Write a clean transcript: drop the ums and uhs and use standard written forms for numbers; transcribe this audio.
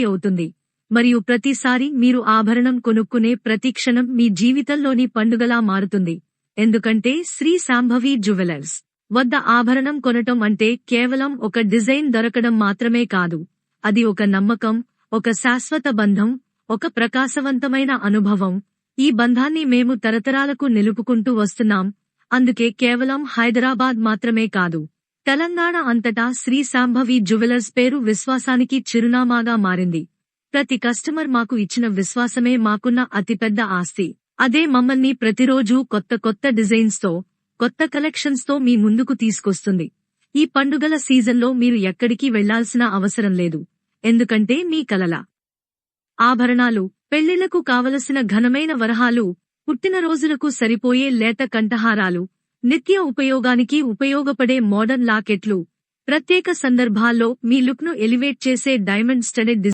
అవుతుంది. మరియు ప్రతిసారి మీరు ఆభరణం కొనుక్కునే ప్రతి క్షణం మీ జీవితంలోని పండుగలా మారుతుంది. ఎందుకంటే శ్రీ శాంభవి జ్యువెలర్స్ వద్ద ఆభరణం కొనటం అంటే కేవలం ఒక డిజైన్ దొరకడం మాత్రమే కాదు. అది ఒక నమ్మకం, ఒక శాశ్వత బంధం, ఒక ప్రకాశవంతమైన అనుభవం. ఈ బంధాన్ని మేము తరతరాలకు నిలుపుకుంటూ వస్తున్నాం. అందుకే కేవలం హైదరాబాద్ మాత్రమే కాదు, తెలంగాణ అంతటా శ్రీ శాంభవి జ్యువెలర్స్ పేరు విశ్వాసానికి చిరునామాగా మారింది. ప్రతి కస్టమర్ మాకు ఇచ్చిన విశ్వాసమే మాకున్న అతిపెద్ద ఆస్తి. అదే మమ్మల్ని ప్రతిరోజూ కొత్త డిజైన్స్ తో, కొత్త కలెక్షన్స్ తో మీ ముందుకు తీసుకొస్తుంది. ఈ పండుగల సీజన్లో మీరు ఎక్కడికి వెళ్లాల్సిన అవసరం లేదు. ఎందుకంటే మీ కలల ఆభరణాలు, పెళ్లిళ్లకు కావలసిన ఘనమైన వరహాలు, పుట్టినరోజులకు సరిపోయే లేత కంఠహారాలు, నిత్య ఉపయోగానికి ఉపయోగపడే మోడర్న్ లాకెట్లు, ప్రత్యేక సందర్భాల్లో మీ లుక్ను ఎలివేట్ చేసే డైమండ్ స్టడెడ్